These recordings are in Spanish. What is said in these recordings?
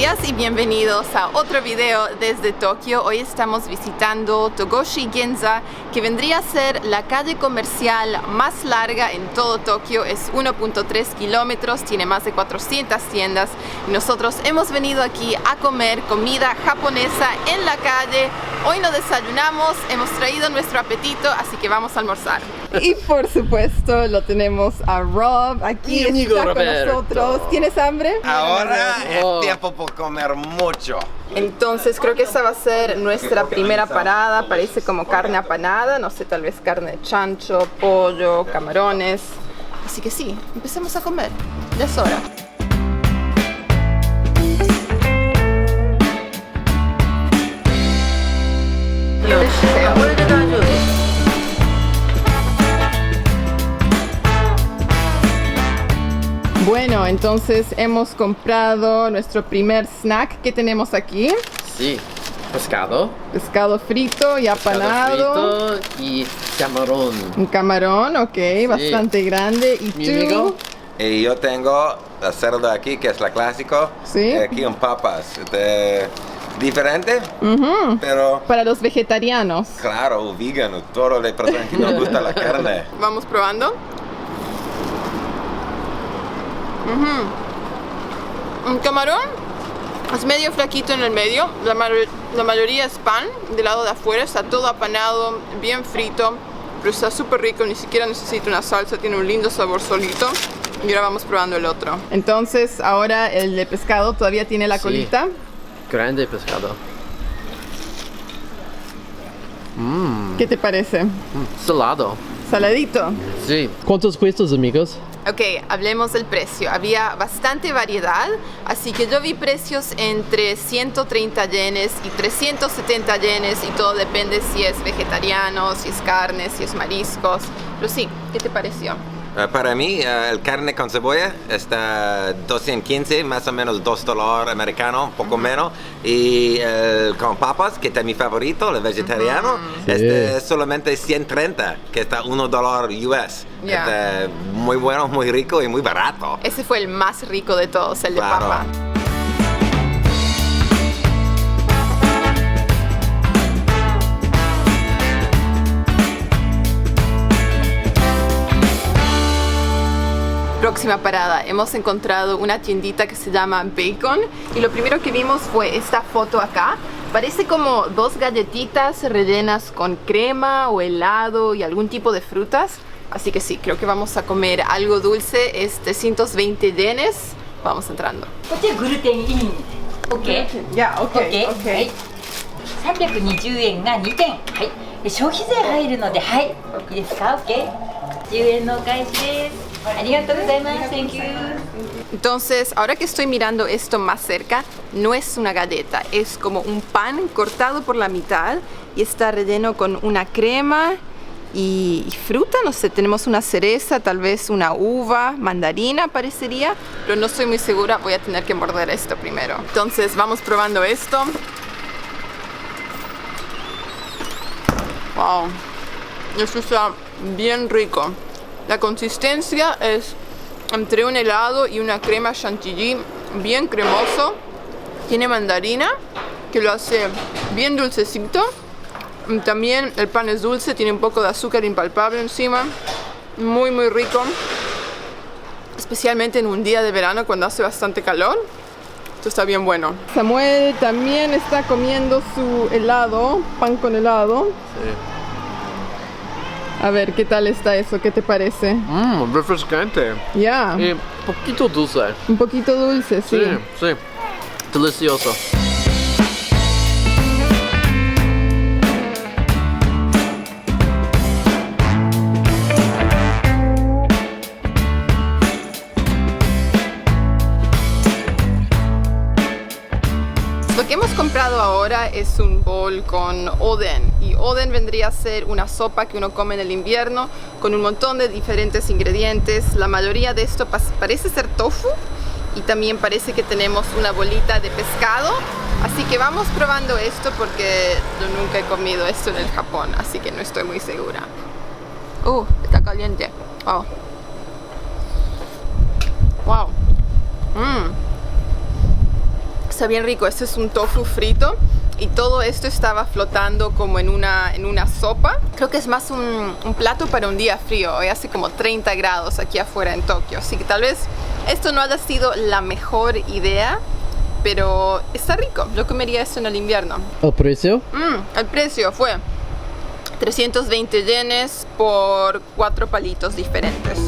días y bienvenidos a otro video desde Tokio. Hoy estamos visitando Togoshi Ginza, que vendría a ser la calle comercial más larga en todo Tokio. Es 1.3 kilómetros, tiene más de 400 tiendas y nosotros hemos venido aquí a comer comida japonesa en la calle. Hoy no desayunamos, hemos traído nuestro apetito, así que vamos a almorzar. Y por supuesto lo tenemos a Rob aquí, está con nosotros. ¿Tienes hambre? Ahora es tiempo por comer mucho. Entonces creo que esta va a ser nuestra primera parada. Parece como carne apanada, no sé, tal vez carne de chancho, pollo, camarones. Así que sí, empecemos a comer, ya es hora. Bueno, entonces hemos comprado nuestro primer snack. ¿Qué tenemos aquí? Sí, pescado. Pescado frito y apanado. Frito y camarón. Un camarón, ok, sí. Bastante grande. ¿Y mi tú? amigo. Y yo tengo el cerdo aquí, que es la clásico. Sí. Aquí en papas. Diferente, pero... Para los vegetarianos. Claro, vegano, todo le personas que no gusta la carne. Vamos probando. Un camarón es medio flaquito en el medio, la mayoría es pan, del lado de afuera está todo apanado, bien frito, pero está súper rico, ni siquiera necesita una salsa, tiene un lindo sabor solito. Y ahora vamos probando el otro. Entonces ahora el de pescado todavía tiene la colita. Grande pescado. ¿Qué te parece? Salado. Saladito. Sí. ¿Cuántos cuestas, amigos? Ok, hablemos del precio. Había bastante variedad, así que yo vi precios entre 130 yenes y 370 yenes y todo depende si es vegetariano, si es carne, si es mariscos. Pero sí, ¿qué te pareció? Para mí, el carne con cebolla está 215, más o menos $2 americano, un poco menos. Y el con papas, que es mi favorito, el vegetariano, es solamente 130, que está $1 US. Yeah. Muy bueno, muy rico y muy barato. Ese fue el más rico de todos, el de papa. Próxima parada, hemos encontrado una tiendita que se llama Bacon y lo primero que vimos fue esta foto acá. Parece como dos galletitas rellenas con crema o helado y algún tipo de frutas. Así que sí, creo que vamos a comer algo dulce, es 320 yenes. Vamos entrando. OK? Ya, ok. 320円が2点。はい。消費税入るので、はい。いいですか OK？ 10円のお返しです。ありがとうございます。Thank you. Entonces, ahora que estoy mirando esto más cerca, no es una galleta, es como un pan cortado por la mitad y está relleno con una crema y fruta, no sé, tenemos una cereza, tal vez una uva, mandarina parecería, pero no estoy muy segura, voy a tener que morder esto primero. Entonces, vamos probando esto. Wow, esto está bien rico. La consistencia es entre un helado y una crema chantilly bien cremoso. Tiene mandarina que lo hace bien dulcecito. También el pan es dulce, tiene un poco de azúcar impalpable encima. Muy muy rico. Especialmente en un día de verano cuando hace bastante calor. Esto está bien bueno. Samuel también está comiendo su helado, pan con helado. Sí. A ver, ¿qué tal está eso? ¿Qué te parece? Refrescante. Ya. Y poquito dulce. Un poquito dulce, sí. Sí. Delicioso. Lo que hemos comprado ahora es un bowl con oden y oden vendría a ser una sopa que uno come en el invierno con un montón de diferentes ingredientes. La mayoría de esto parece ser tofu y también parece que tenemos una bolita de pescado. Así que vamos probando esto porque yo nunca he comido esto en el Japón, así que no estoy muy segura. Está caliente. Wow. está bien rico. Este es un tofu frito y todo esto estaba flotando como en una sopa. Creo que es más un plato para un día frío. Hoy hace como 30 grados aquí afuera en Tokio, así que tal vez esto no haya sido la mejor idea, pero está rico. Yo comería esto en el invierno. ¿El precio? El precio fue 320 yenes por 4 palitos diferentes.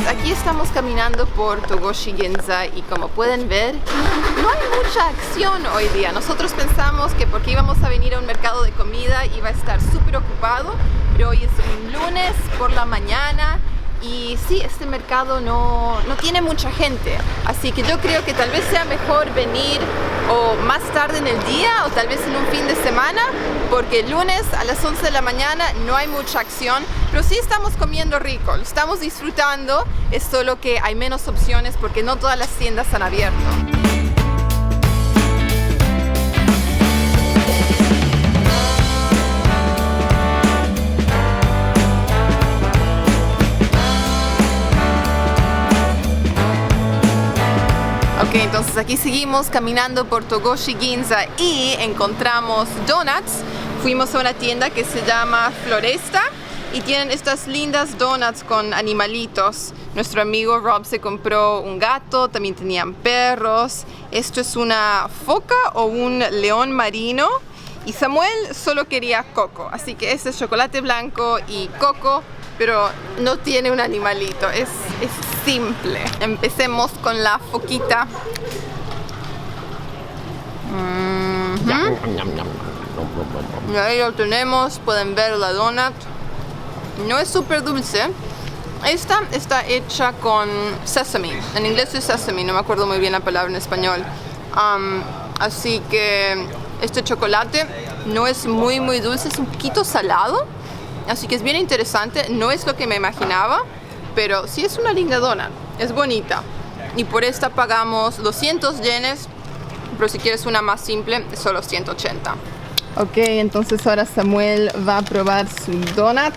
Aquí estamos caminando por Togoshi Ginza y como pueden ver, no hay mucha acción hoy día. Nosotros pensamos que porque íbamos a venir a un mercado de comida iba a estar súper ocupado, pero hoy es un lunes por la mañana y sí, este mercado no tiene mucha gente. Así que yo creo que tal vez sea mejor venir o más tarde en el día o tal vez en un fin de semana, porque el lunes a las 11 de la mañana no hay mucha acción, pero sí estamos comiendo rico, lo estamos disfrutando, es solo que hay menos opciones porque no todas las tiendas han abierto. Ok, entonces aquí seguimos caminando por Togoshi Ginza y encontramos donuts. Fuimos a una tienda que se llama Floresta y tienen estas lindas donuts con animalitos. Nuestro amigo Rob se compró un gato, también tenían perros. Esto es una foca o un león marino y Samuel solo quería coco. Así que este es chocolate blanco y coco, pero no tiene un animalito, es simple. Empecemos con la foquita. Y ahí lo tenemos, pueden ver la donut. No es súper dulce. Esta está hecha con sesame. En inglés es sesame, no me acuerdo muy bien la palabra en español. Así que este chocolate no es muy dulce, es un poquito salado. Así que es bien interesante, no es lo que me imaginaba, pero sí es una linda donut, es bonita. Y por esta pagamos 200 yenes, pero si quieres una más simple, es solo 180. Ok, entonces ahora Samuel va a probar su donut.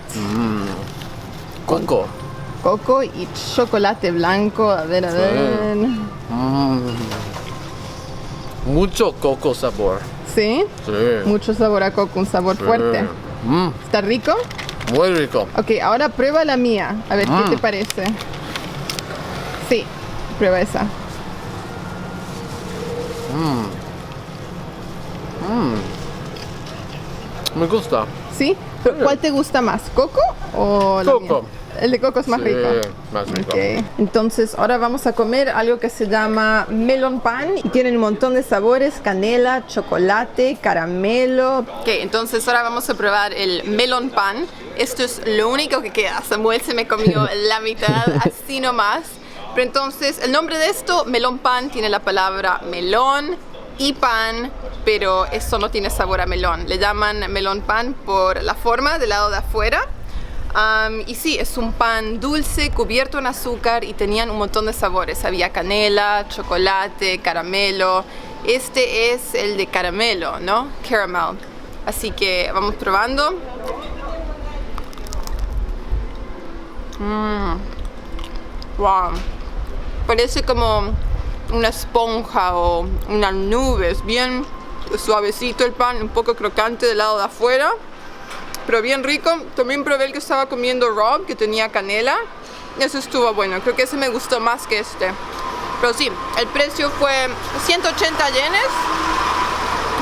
Coco. Coco y chocolate blanco, a ver. Mucho coco sabor. ¿Sí? Sí. Mucho sabor a coco, un sabor fuerte. ¿Está rico? Muy rico. Ok, ahora prueba la mía. A ver, ¿qué te parece? Sí, prueba esa. Me gusta. ¿Sí? ¿Pero cuál te gusta más? ¿Coco o la Coco. mía? El de coco es más rico. Más rico. Ok, entonces ahora vamos a comer algo que se llama melon pan y tienen un montón de sabores: canela, chocolate, caramelo. Ok, entonces ahora vamos a probar el melon pan. Esto es lo único que queda. Samuel se me comió la mitad, así nomás. Pero entonces el nombre de esto, melon pan, tiene la palabra melón y pan, pero esto no tiene sabor a melón. Le llaman melon pan por la forma del lado de afuera. Y sí, es un pan dulce cubierto en azúcar y tenían un montón de sabores. Había canela, chocolate, caramelo. Este es el de caramelo, ¿no? Caramel. Así que vamos probando. Wow. Parece como una esponja o una nube. Es bien suavecito el pan, un poco crocante del lado de afuera, pero bien rico. También probé el que estaba comiendo Rob, que tenía canela. Eso estuvo bueno, creo que ese me gustó más que este. Pero sí, el precio fue 180 yenes,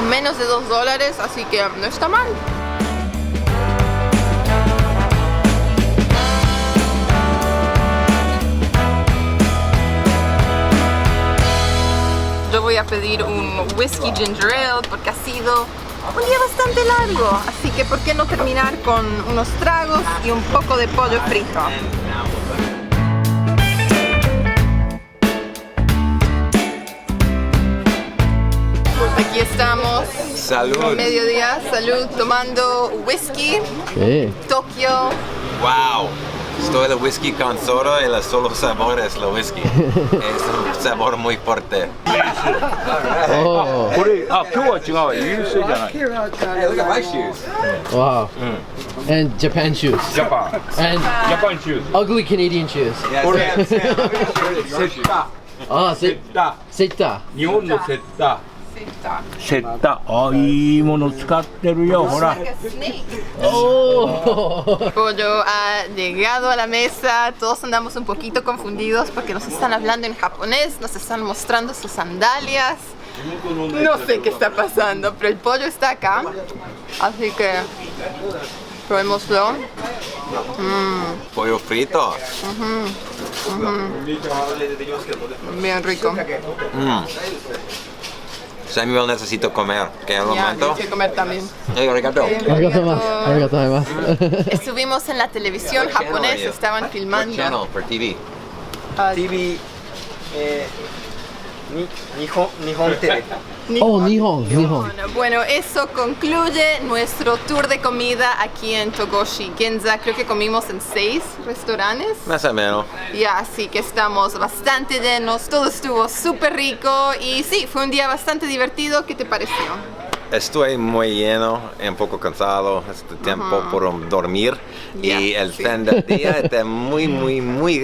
menos de $2, así que no está mal. Yo voy a pedir un whisky ginger ale porque ha sido un día bastante largo, así que ¿por qué no terminar con unos tragos y un poco de pollo frito? Aquí estamos. Salud. Mediodía, salud, tomando whisky. Sí. Tokio. Wow. gustó el whisky con soda y el solo sabor es el whisky. Es un sabor muy fuerte. Oh, これ今日は違うわ優勢じゃない Hey, look at my shoes. wow. And Japan shoes. ジャパン And ジャパンシューズ ugly Canadian shoes. Yeah, Sam, Sam, I'm gonna show you セ your ッ shoes. タ Ah, セッタ Seta. 日本のセッタセッタあいいもの使ってるよほら Oh. Pollo ha llegado a la mesa, todos andamos un poquito confundidos porque nos están hablando en japonés, nos están mostrando sus sandalias. No sé qué está pasando, pero el pollo está acá, así que probémoslo. Pollo frito. Bien rico. Samuel necesito comer. ¿Qué un Ya, momento? tienes que comer también. Hey, arigato. Arigato gozaimasu. Estuvimos en la televisión japonesa, estaban What filmando. channel for TV? TV 日本テレビ Oh, Nihon. Bueno, eso concluye nuestro tour de comida aquí en Togoshi Ginza. Creo que comimos en 6 restaurantes. Más o menos. Ya, así que estamos bastante llenos. Todo estuvo súper rico y sí, fue un día bastante divertido. ¿Qué te pareció? Estoy muy lleno, un poco cansado, este tiempo por dormir y Ya, el sí. fin del día está muy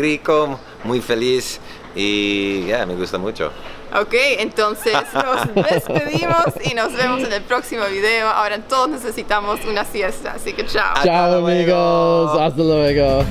rico, muy feliz y ya, me gusta mucho. Ok, entonces nos despedimos y nos vemos en el próximo video. Ahora todos necesitamos una siesta, así que chao. Ciao amigos. Hasta luego.